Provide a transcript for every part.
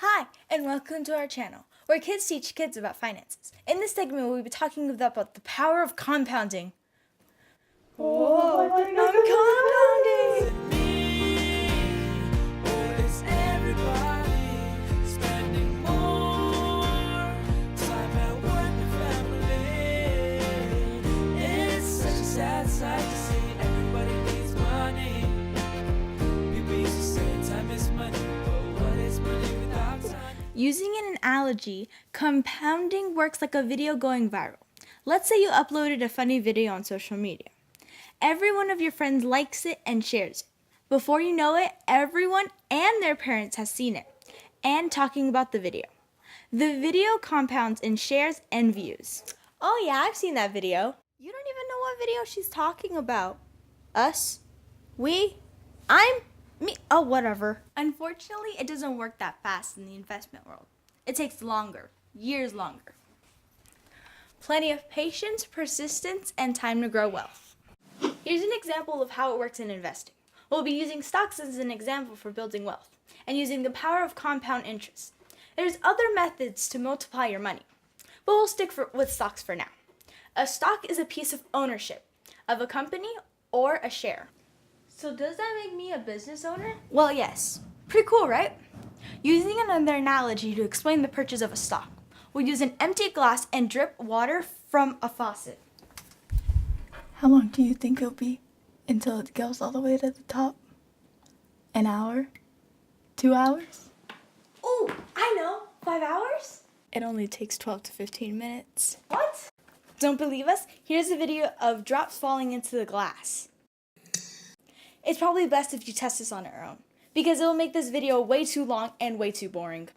Hi, and welcome to our channel, where kids teach kids about finances. In this segment, we'll be talking about the power of compounding. I'm compounding! Using an analogy, compounding works like a video going viral. Let's say you uploaded a funny video on social media. Every one of your friends likes it and shares it. Before you know it, everyone and their parents has seen it and talking about the video. The video compounds in shares and views. Oh yeah, I've seen that video. You don't even know what video she's talking about. Us? We? Me? Oh, whatever. Unfortunately, it doesn't work that fast in the investment world. It takes longer, years longer. Plenty of patience, persistence, and time to grow wealth. Here's an example of how it works in investing. We'll be using stocks as an example for building wealth and using the power of compound interest. There's other methods to multiply your money, but we'll stick with stocks for now. A stock is a piece of ownership of a company or a share. So does that make me a business owner? Well, yes. Pretty cool, right? Using another analogy to explain the purchase of a stock, we'll use an empty glass and drip water from a faucet. How long do you think it'll be until it goes all the way to the top? An hour? 2 hours? Oh, I know. 5 hours? It only takes 12 to 15 minutes. What? Don't believe us? Here's a video of drops falling into the glass. It's probably best if you test this on your own, because it will make this video way too long and way too boring.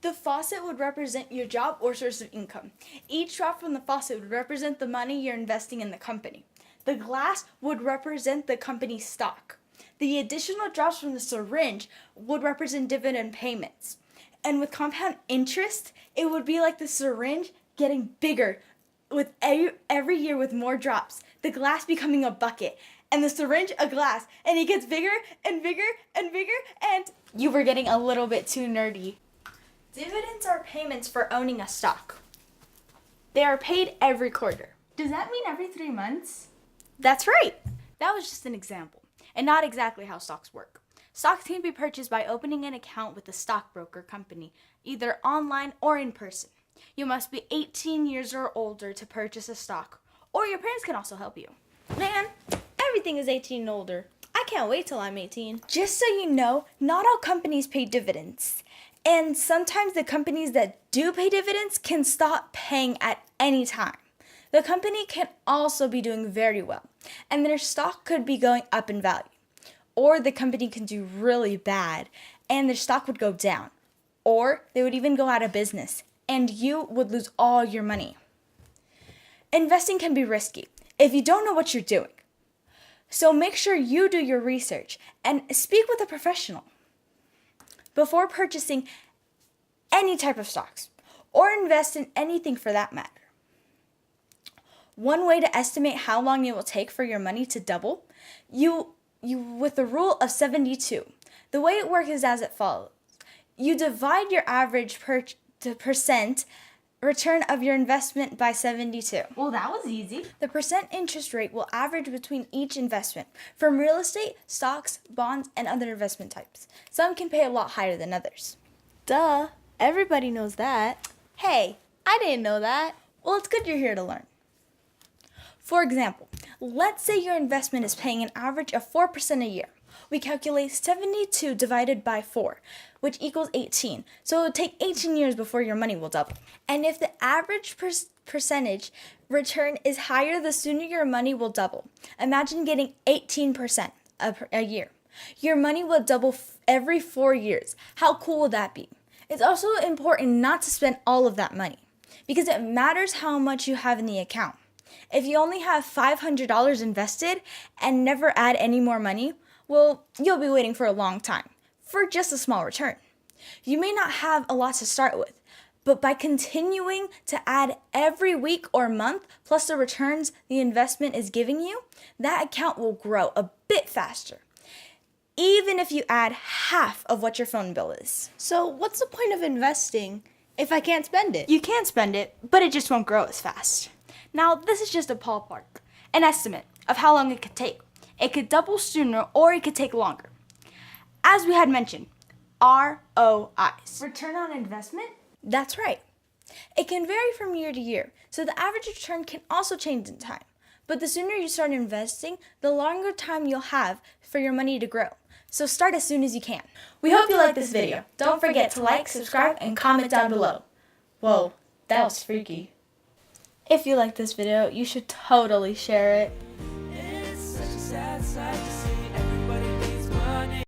The faucet would represent your job or source of income. Each drop from the faucet would represent the money you're investing in the company. The glass would represent the company's stock. The additional drops from the syringe would represent dividend payments. And with compound interest, it would be like the syringe getting bigger with every year with more drops, the glass becoming a bucket, and the syringe a glass, and it gets bigger and bigger and bigger, and you were getting a little bit too nerdy. Dividends are payments for owning a stock. They are paid every quarter. Does that mean every 3 months? That's right. That was just an example, and not exactly how stocks work. Stocks can be purchased by opening an account with a stockbroker company, either online or in person. You must be 18 years or older to purchase a stock, or your parents can also help you. Man, everything is 18 and older. I can't wait till I'm 18. Just so you know, not all companies pay dividends. And sometimes the companies that do pay dividends can stop paying at any time. The company can also be doing very well, and their stock could be going up in value. Or the company can do really bad, and their stock would go down. Or they would even go out of business, and you would lose all your money. Investing can be risky if you don't know what you're doing. So make sure you do your research and speak with a professional before purchasing any type of stocks or invest in anything for that matter. One way to estimate how long it will take for your money to double, with the rule of 72. The way it works is as it follows. You divide your average percent return of your investment by 72. Well, that was easy. The percent interest rate will average between each investment, from real estate, stocks, bonds, and other investment types. Some can pay a lot higher than others. Duh, everybody knows that. Hey, I didn't know that. Well, it's good you're here to learn. For example, let's say your investment is paying an average of 4% a year. We calculate 72 divided by 4, which equals 18. So it will take 18 years before your money will double. And if the average percentage return is higher, the sooner your money will double. Imagine getting 18% a year. Your money will double every 4 years. How cool would that be? It's also important not to spend all of that money, because it matters how much you have in the account. If you only have $500 invested and never add any more money, well, you'll be waiting for a long time for just a small return. You may not have a lot to start with, but by continuing to add every week or month, plus the returns the investment is giving you, that account will grow a bit faster. even if you add half of what your phone bill is. So what's the point of investing if I can't spend it? You can spend it, but it just won't grow as fast. Now, this is just a ballpark, an estimate of how long it could take. It could double sooner or it could take longer. As we had mentioned, ROIs. Return on investment? That's right. It can vary from year to year, so the average return can also change in time. But the sooner you start investing, the longer time you'll have for your money to grow. So start as soon as you can. We hope you liked this video. Don't forget to like, subscribe, and comment down below. Whoa, that was freaky. If you liked this video, you should totally share it. It's such a sad sight.